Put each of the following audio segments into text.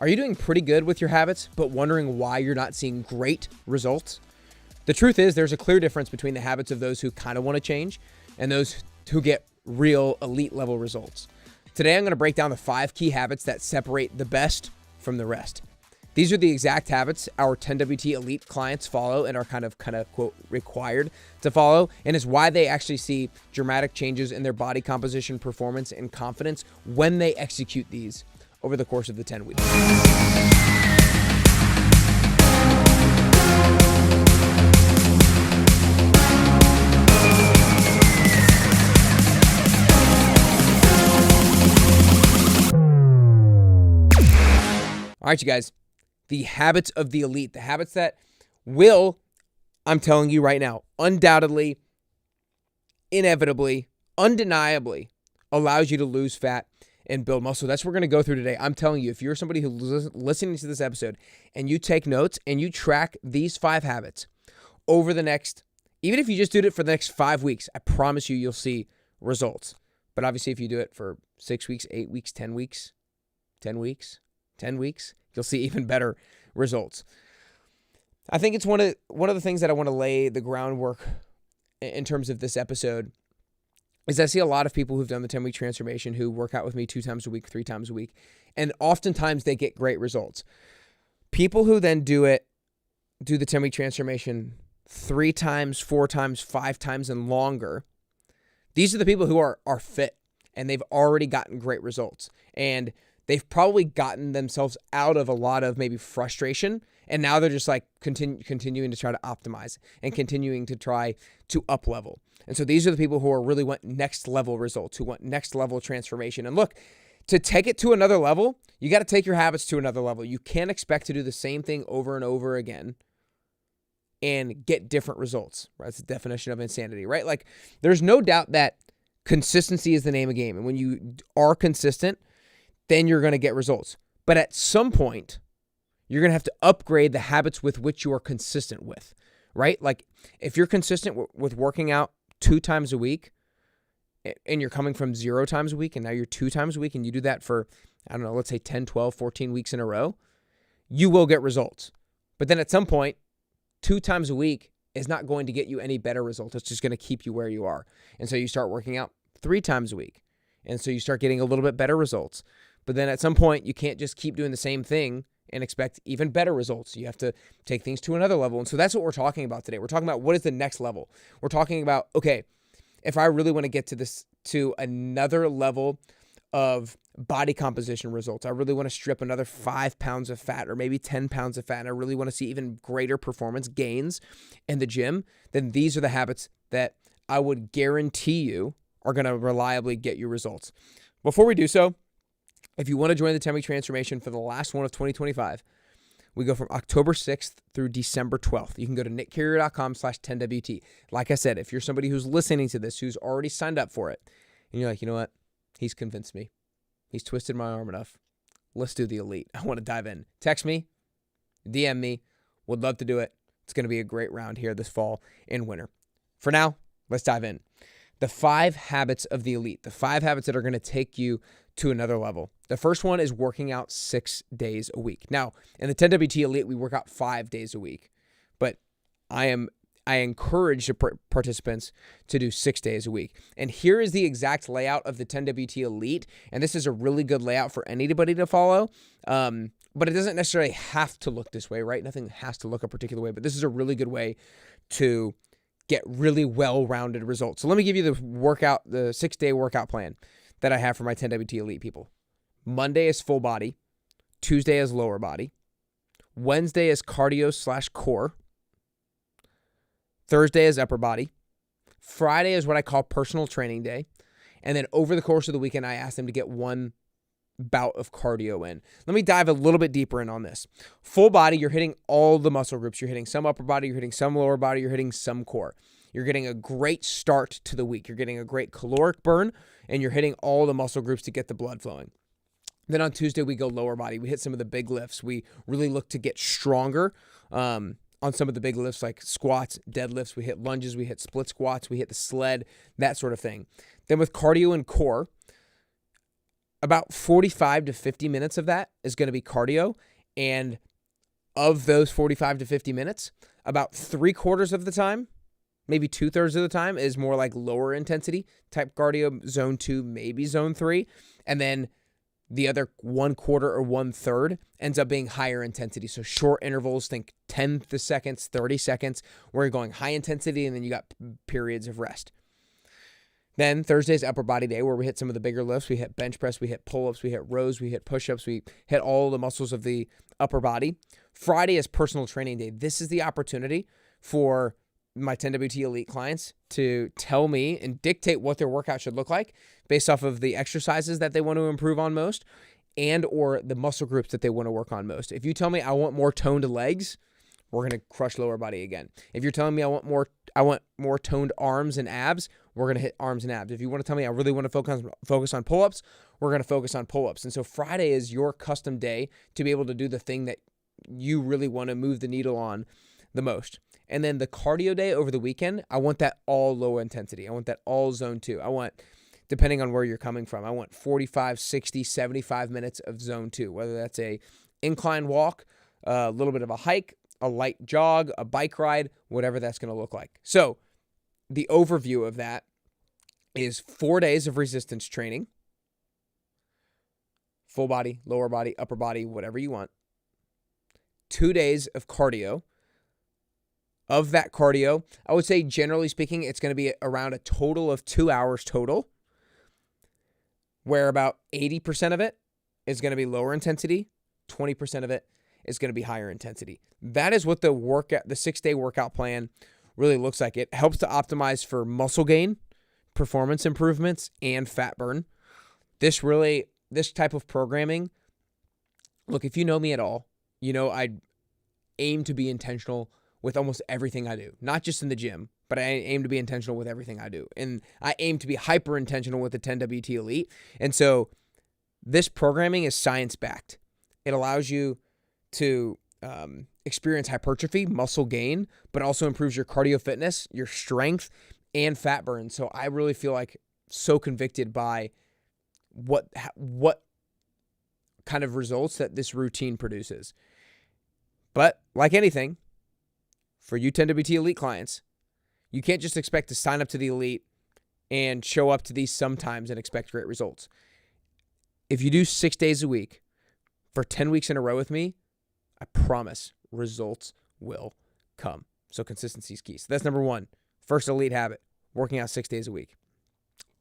Are you doing pretty good with your habits, but wondering why you're not seeing great results? The truth is there's a clear difference between the habits of those who kind of want to change and those who get real elite level results. Today, I'm going to break down the 5 key habits that separate the best from the rest. These are the exact habits our 10WT elite clients follow and are kind of quote required to follow, and is why they actually see dramatic changes in their body composition, performance, and confidence when they execute these over the course of the 10 weeks. All right, you guys, the habits of the elite, the habits that will, I'm telling you right now, undoubtedly, inevitably, undeniably allows you to lose fat and build muscle. That's what we're going to go through today. I'm telling you, if you're somebody who's listening to this episode and you take notes and you track these 5 habits over the next, even if you just do it for the next 5 weeks, I promise you'll see results. But obviously, if you do it for 6 weeks, 8 weeks, 10 weeks, 10 weeks, 10 weeks, you'll see even better results. I think it's one of the things that I want to lay the groundwork in terms of this episode is I see a lot of people who've done the 10-week transformation who work out with me 2 times a week, 3 times a week, and oftentimes they get great results. People who then do the 10-week transformation 3 times, 4 times, 5 times, and longer, these are the people who are fit and they've already gotten great results. And they've probably gotten themselves out of a lot of maybe frustration, and now they're just like continuing to try to optimize and continuing to try to up level. And so these are the people who are really want next level results, who want next level transformation. And look, to take it to another level, you got to take your habits to another level. You can't expect to do the same thing over and over again and get different results. Right? That's the definition of insanity, right? Like, there's no doubt that consistency is the name of the game. And when you are consistent, then you're going to get results. But at some point, you're going to have to upgrade the habits with which you are consistent with, right? Like, if you're consistent with working out 2 times a week and you're coming from 0 times a week and now you're 2 times a week and you do that for, I don't know, let's say 10, 12, 14 weeks in a row, you will get results. But then at some point, 2 times a week is not going to get you any better results. It's just going to keep you where you are. And so you start working out 3 times a week. And so you start getting a little bit better results. But then at some point, you can't just keep doing the same thing and expect even better results. You have to take things to another level. And so that's what we're talking about today. We're talking about what is the next level. We're talking about, okay, if I really want to get to another level of body composition results, I really want to strip another 5 pounds of fat or maybe 10 pounds of fat, and I really want to see even greater performance gains in the gym, then these are the habits that I would guarantee you are going to reliably get you results. Before we do so, if you want to join the 10-week transformation for the last one of 2025, we go from October 6th through December 12th. You can go to nickcarrier.com/10WT. Like I said, if you're somebody who's listening to this, who's already signed up for it, and you're like, you know what? He's convinced me. He's twisted my arm enough. Let's do the elite. I want to dive in. Text me, DM me. Would love to do it. It's going to be a great round here this fall and winter. For now, let's dive in. The 5 habits of the elite, the 5 habits that are going to take you to another level. The first one is working out 6 days a week. Now, in the 10WT Elite, we work out 5 days a week, but I encourage the participants to do 6 days a week. And here is the exact layout of the 10WT Elite, and this is a really good layout for anybody to follow, but it doesn't necessarily have to look this way, right? Nothing has to look a particular way, but this is a really good way to get really well-rounded results. So let me give you the 6-day workout plan that I have for my 10WT Elite people. Monday is full body. Tuesday is lower body. Wednesday is cardio/core. Thursday is upper body. Friday is what I call personal training day. And then over the course of the weekend, I ask them to get 1 bout of cardio in. Let me dive a little bit deeper in on this. Full body, you're hitting all the muscle groups. You're hitting some upper body, you're hitting some lower body, you're hitting some core. You're getting a great start to the week. You're getting a great caloric burn, and you're hitting all the muscle groups to get the blood flowing. Then on Tuesday, we go lower body. We hit some of the big lifts. We really look to get stronger on some of the big lifts like squats, deadlifts. We hit lunges, we hit split squats, we hit the sled, that sort of thing. Then with cardio and core, about 45 to 50 minutes of that is going to be cardio. And of those 45 to 50 minutes, about 3/4 of the time, maybe 2/3 of the time, is more like lower intensity type cardio, zone 2, maybe zone 3. And then the other 1/4 or 1/3 ends up being higher intensity. So short intervals, think 10 seconds, 30 seconds, where you're going high intensity, and then you got periods of rest. Then Thursday's upper body day, where we hit some of the bigger lifts. We hit bench press, we hit pull-ups, we hit rows, we hit push-ups, we hit all the muscles of the upper body. Friday is personal training day. This is the opportunity for my 10WT Elite clients to tell me and dictate what their workout should look like based off of the exercises that they want to improve on most and or the muscle groups that they want to work on most. If you tell me I want more toned legs, we're going to crush lower body again. If you're telling me I want more toned arms and abs, we're going to hit arms and abs. If you want to tell me I really want to focus on pull-ups, we're going to focus on pull-ups. And so Friday is your custom day to be able to do the thing that you really want to move the needle on the most. And then the cardio day over the weekend, I want that all low intensity. I want that all zone 2. I want, depending on where you're coming from, I want 45, 60, 75 minutes of zone 2, whether that's a incline walk, a little bit of a hike, a light jog, a bike ride, whatever that's going to look like. So the overview of that is 4 days of resistance training, full body, lower body, upper body, whatever you want. 2 days of cardio. Of that cardio, I would say generally speaking, it's going to be around a total of 2 hours total, where about 80% of it is going to be lower intensity, 20% of it is going to be higher intensity. That is what the 6-day workout plan really looks like. It helps to optimize for muscle gain, performance improvements, and fat burn. This type of programming, look, if you know me at all, you know I aim to be intentional with almost everything I do, not just in the gym, but I aim to be intentional with everything I do. And I aim to be hyper intentional with the 10WT Elite. And so this programming is science-backed. It allows you to experience hypertrophy, muscle gain, but also improves your cardio fitness, your strength, and fat burn. So I really feel like so convicted by what kind of results that this routine produces. But like anything, for you 10WT Elite clients, you can't just expect to sign up to the Elite and show up to these sometimes and expect great results. If you do 6 days a week for 10 weeks in a row with me, I promise results will come. So consistency is key. So that's number one. First Elite habit, working out 6 days a week.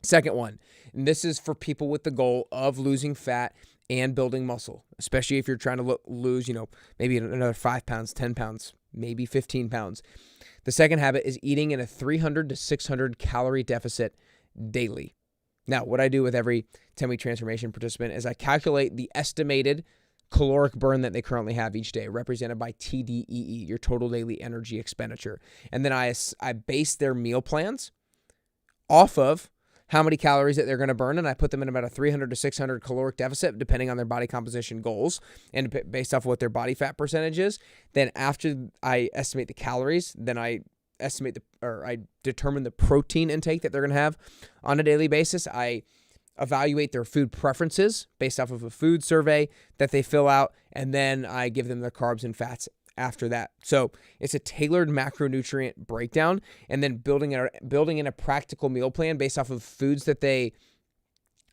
Second one, and this is for people with the goal of losing fat and building muscle, especially if you're trying to lose, maybe another 5 pounds, 10 pounds, maybe 15 pounds. The second habit is eating in a 300 to 600 calorie deficit daily. Now, what I do with every 10-week transformation participant is I calculate the estimated caloric burn that they currently have each day, represented by TDEE, your total daily energy expenditure. And then I base their meal plans off of how many calories that they're going to burn, and I put them in about a 300 to 600 caloric deficit, depending on their body composition goals and based off what their body fat percentage is. Then after I estimate the calories, then I determine the protein intake that they're going to have on a daily basis. I evaluate their food preferences based off of a food survey that they fill out, and then I give them their carbs and fats after that. So it's a tailored macronutrient breakdown, and then building in a practical meal plan based off of foods that they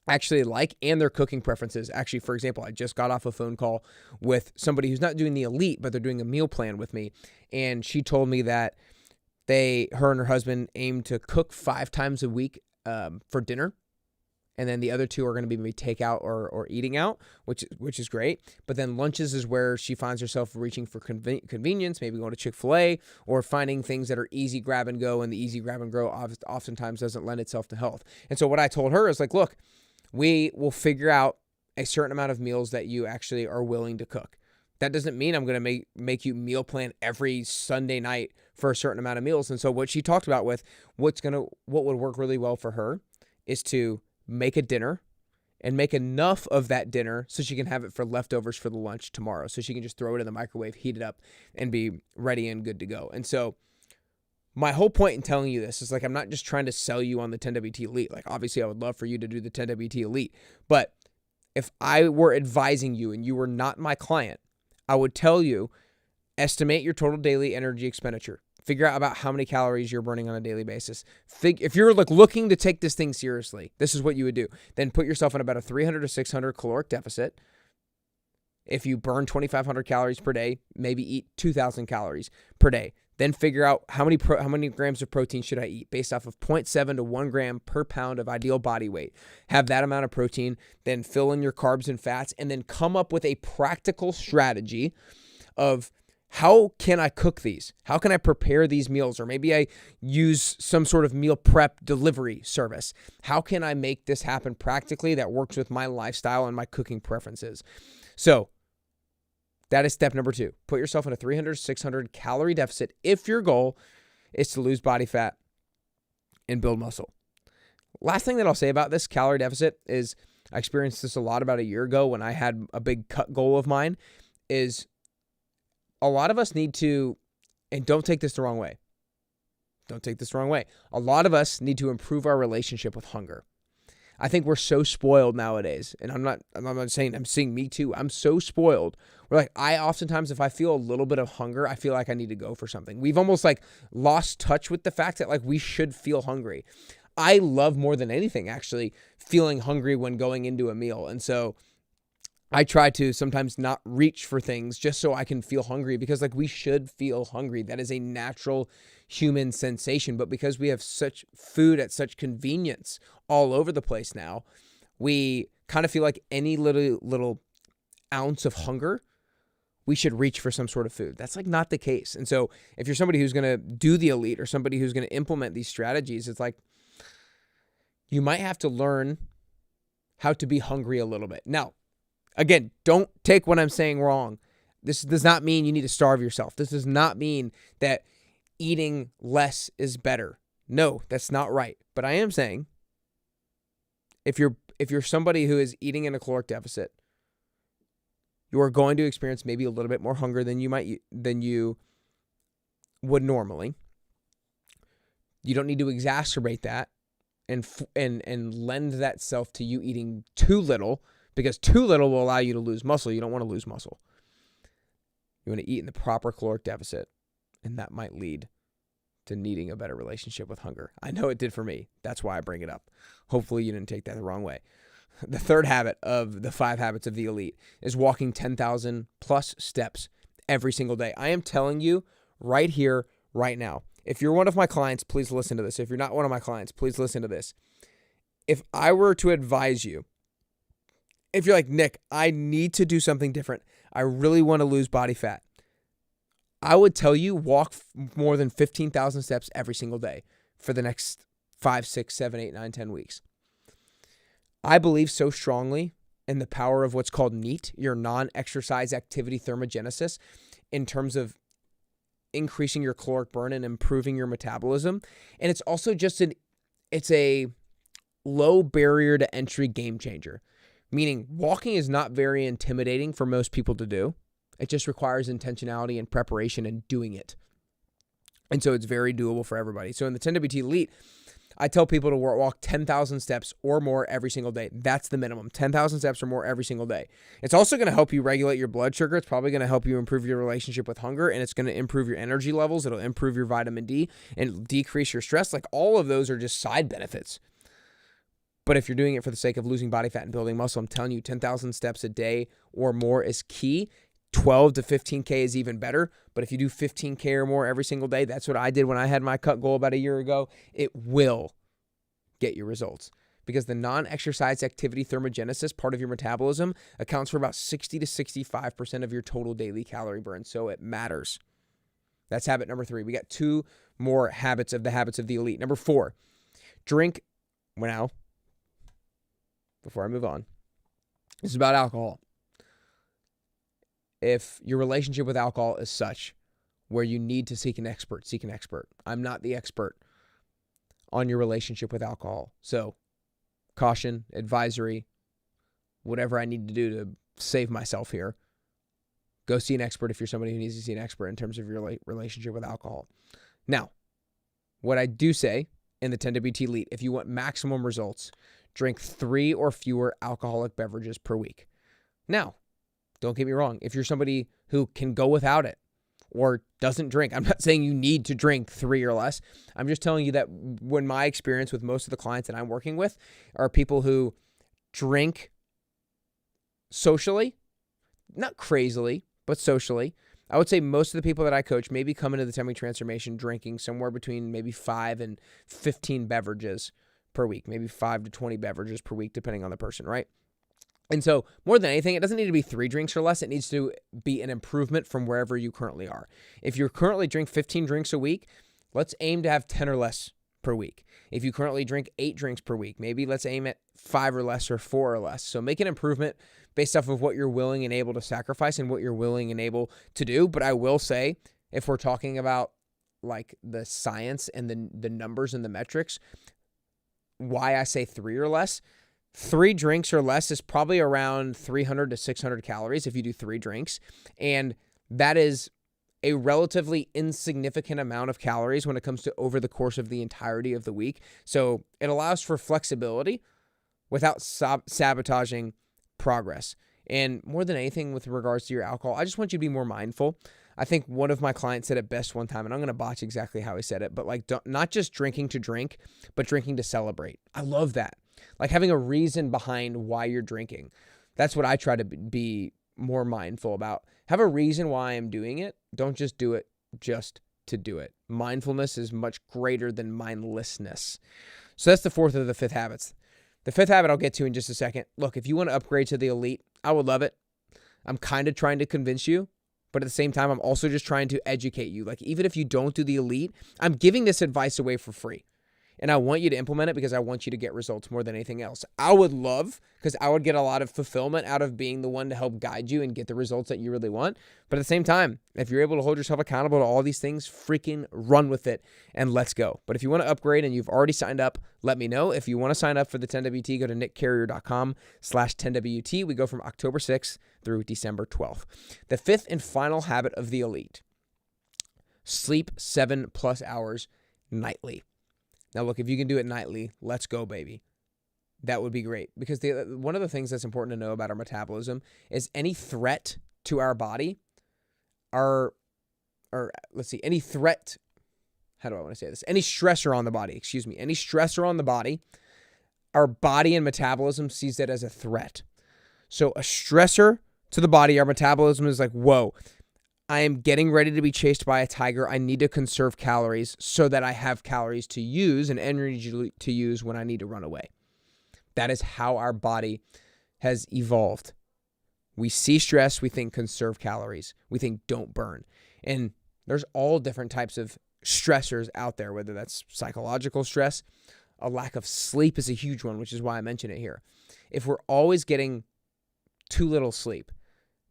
actually like and their cooking preferences. Actually, for example, I just got off a phone call with somebody who's not doing the Elite, but they're doing a meal plan with me, and she told me that her and her husband aim to cook 5 times a week for dinner. And then the other 2 are going to be maybe takeout or eating out, which is great. But then lunches is where she finds herself reaching for convenience, maybe going to Chick-fil-A or finding things that are easy grab and go. And the easy grab and go oftentimes doesn't lend itself to health. And so what I told her is like, look, we will figure out a certain amount of meals that you actually are willing to cook. That doesn't mean I'm going to make you meal plan every Sunday night for a certain amount of meals. And so what she talked about with what would work really well for her is to make a dinner and make enough of that dinner so she can have it for leftovers for the lunch tomorrow. So she can just throw it in the microwave, heat it up, and be ready and good to go. And so my whole point in telling you this is like, I'm not just trying to sell you on the 10WT Elite. Like, obviously I would love for you to do the 10WT Elite, but if I were advising you and you were not my client, I would tell you, estimate your total daily energy expenditure. Figure out about how many calories you're burning on a daily basis. If you're like looking to take this thing seriously, this is what you would do. Then put yourself in about a 300 to 600 caloric deficit. If you burn 2,500 calories per day, maybe eat 2,000 calories per day. Then figure out how many grams of protein should I eat based off of 0.7 to 1 gram per pound of ideal body weight. Have that amount of protein, then fill in your carbs and fats, and then come up with a practical strategy of how can I cook these? How can I prepare these meals? Or maybe I use some sort of meal prep delivery service. How can I make this happen practically that works with my lifestyle and my cooking preferences? So that is step number 2. Put yourself in a 300 to 600 calorie deficit if your goal is to lose body fat and build muscle. Last thing that I'll say about this calorie deficit is I experienced this a lot about a year ago when I had a big cut goal of mine is a lot of us need to, and don't take this the wrong way. Don't take this the wrong way. A lot of us need to improve our relationship with hunger. I think we're so spoiled nowadays, and I'm not saying, I'm seeing me too. I'm so spoiled. We're like, I oftentimes, if I feel a little bit of hunger, I feel like I need to go for something. We've almost like lost touch with the fact that like we should feel hungry. I love more than anything actually feeling hungry when going into a meal, and so I try to sometimes not reach for things just so I can feel hungry because like we should feel hungry. That is a natural human sensation. But because we have such food at such convenience all over the place now, we kind of feel like any little ounce of hunger, we should reach for some sort of food. That's like not the case. And so if you're somebody who's going to do the elite or somebody who's going to implement these strategies, it's like you might have to learn how to be hungry a little bit. Now, again, don't take what I'm saying wrong. This does not mean you need to starve yourself. This does not mean that eating less is better. No, that's not right. But I am saying if you're somebody who is eating in a caloric deficit, you are going to experience maybe a little bit more hunger than you would normally. You don't need to exacerbate that and lend that self to you eating too little. Because too little will allow you to lose muscle. You don't want to lose muscle. You want to eat in the proper caloric deficit, and that might lead to needing a better relationship with hunger. I know it did for me. That's why I bring it up. Hopefully you didn't take that the wrong way. The third habit of the 5 habits of the elite is walking 10,000 plus steps every single day. I am telling you right here, right now. If you're one of my clients, please listen to this. If you're not one of my clients, please listen to this. If I were to advise you, if you're like, Nick, I need to do something different. I really want to lose body fat. I would tell you walk more than 15,000 steps every single day for the next 5, 6, 7, 8, 9, 10 weeks. I believe so strongly in the power of what's called NEAT, your non-exercise activity thermogenesis, in terms of increasing your caloric burn and improving your metabolism. And it's also just it's a low barrier to entry game changer. Meaning walking is not very intimidating for most people to do. It just requires intentionality and preparation and doing it. And so it's very doable for everybody. So in the 10WT Elite, I tell people to walk 10,000 steps or more every single day. That's the minimum, 10,000 steps or more every single day. It's also going to help you regulate your blood sugar. It's probably going to help you improve your relationship with hunger, and it's going to improve your energy levels. It'll improve your vitamin D and decrease your stress. Like all of those are just side benefits. But if you're doing it for the sake of losing body fat and building muscle, I'm telling you 10,000 steps a day or more is key. 12 to 15K is even better. But if you do 15K or more every single day, that's what I did when I had my cut goal about a year ago. It will get you results because the non-exercise activity thermogenesis part of your metabolism accounts for about 60 to 65% of your total daily calorie burn. So it matters. That's habit number 3. We got 2 more habits of the habits of the elite. Number 4, drink now. Before I move on, this is about alcohol. If your relationship with alcohol is such where you need to seek an expert, seek an expert. I'm not the expert on your relationship with alcohol. So caution, advisory, whatever I need to do to save myself here. Go see an expert if you're somebody who needs to see an expert in terms of your relationship with alcohol. Now, what I do say in the 10WT Elite, if you want maximum results, drink 3 or fewer alcoholic beverages per week. Now, don't get me wrong. If you're somebody who can go without it or doesn't drink, I'm not saying you need to drink 3 or less. I'm just telling you that when my experience with most of the clients that I'm working with are people who drink socially, not crazily, but socially. I would say most of the people that I coach maybe come into the 10-week transformation drinking somewhere between maybe 5 and 15 beverages per week, maybe 5 to 20 beverages per week, depending on the person, right? And so more than anything, it doesn't need to be 3 drinks or less. It needs to be an improvement from wherever you currently are. If you currently drink 15 drinks a week, let's aim to have 10 or less per week. If you currently drink 8 drinks per week, maybe let's aim at 5 or less or 4 or less. So make an improvement based off of what you're willing and able to sacrifice and what you're willing and able to do. But I will say, if we're talking about like the science and the numbers and the metrics, why I say 3 or less, 3 drinks or less is probably around 300 to 600 calories if you do 3 drinks. And that is a relatively insignificant amount of calories when it comes to over the course of the entirety of the week. So it allows for flexibility without sabotaging progress. And more than anything with regards to your alcohol, I just want you to be more mindful. I think one of my clients said it best one time, and I'm going to botch exactly how he said it, but like not just drinking to drink, but drinking to celebrate. I love that. Like having a reason behind why you're drinking. That's what I try to be more mindful about. Have a reason why I'm doing it. Don't just do it just to do it. Mindfulness is much greater than mindlessness. So that's the 4th of the 5th habits. The 5th habit I'll get to in just a second. Look, if you want to upgrade to the elite, I would love it. I'm kind of trying to convince you, but at the same time, I'm also just trying to educate you. Like even if you don't do the elite, I'm giving this advice away for free. And I want you to implement it because I want you to get results more than anything else. I would love, because I would get a lot of fulfillment out of being the one to help guide you and get the results that you really want. But at the same time, if you're able to hold yourself accountable to all these things, freaking run with it and let's go. But if you want to upgrade and you've already signed up, let me know. If you want to sign up for the 10WT, go to nickcarrier.com/10WT. We go from October 6th through December 12th. The 5th and final habit of the elite: sleep 7+ hours nightly. Now, look, if you can do it nightly, let's go, baby. That would be great. Because one of the things that's important to know about our metabolism is any threat to our body, any threat, how do I want to say this? Any stressor on the body, any stressor on the body, our body and metabolism sees that as a threat. So a stressor to the body, our metabolism is like, whoa, I am getting ready to be chased by a tiger. I need to conserve calories so that I have calories to use and energy to use when I need to run away. That is how our body has evolved. We see stress, we think conserve calories. We think don't burn. And there's all different types of stressors out there, whether that's psychological stress. A lack of sleep is a huge one, which is why I mention it here. If we're always getting too little sleep,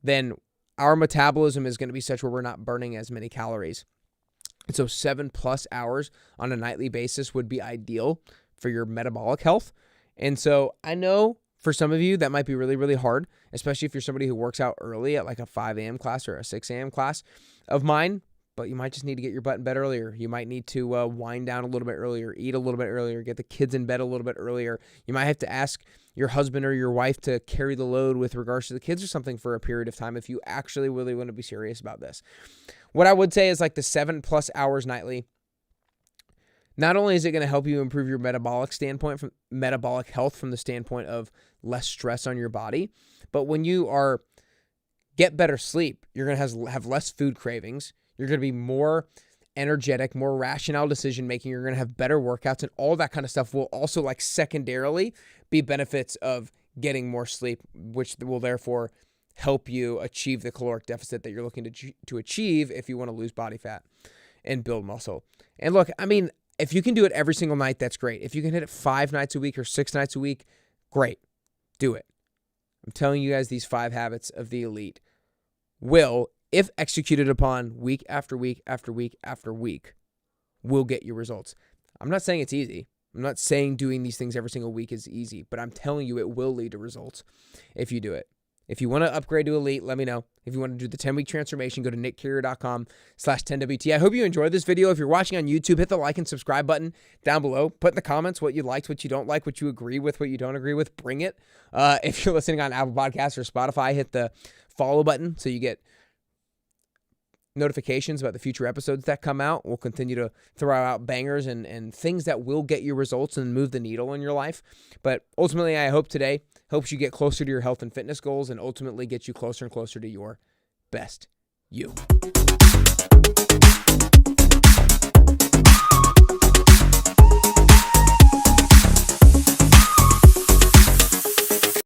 then our metabolism is going to be such where we're not burning as many calories. And so 7+ hours on a nightly basis would be ideal for your metabolic health. And so I know for some of you that might be really, really hard, especially if you're somebody who works out early at like a 5 a.m. class or a 6 a.m. class of mine, but you might just need to get your butt in bed earlier. You might need to wind down a little bit earlier, eat a little bit earlier, get the kids in bed a little bit earlier. You might have to ask your husband or your wife to carry the load with regards to the kids or something for a period of time if you actually really want to be serious about this. What I would say is like the 7+ hours nightly. Not only is it going to help you improve your metabolic health from the standpoint of less stress on your body, but when you get better sleep, you're going to have less food cravings. You're going to be more energetic, more rational decision making. You're going to have better workouts, and all that kind of stuff will also like secondarily be benefits of getting more sleep, which will therefore help you achieve the caloric deficit that you're looking to achieve if you want to lose body fat and build muscle. And look, I mean, if you can do it every single night, that's great. If you can hit it 5 nights a week or 6 nights a week, great. Do it. I'm telling you guys, these 5 habits of the elite will, if executed upon week after week after week after week, will get you results. I'm not saying it's easy. I'm not saying doing these things every single week is easy, but I'm telling you it will lead to results if you do it. If you want to upgrade to Elite, let me know. If you want to do the 10-week transformation, go to nickcarrier.com/10WT. I hope you enjoyed this video. If you're watching on YouTube, hit the like and subscribe button down below. Put in the comments what you liked, what you don't like, what you agree with, what you don't agree with. Bring it. If you're listening on Apple Podcasts or Spotify, hit the follow button so you get notifications about the future episodes that come out. We'll continue to throw out bangers and things that will get you results and move the needle in your life. But ultimately, I hope today helps you get closer to your health and fitness goals and ultimately get you closer and closer to your best you.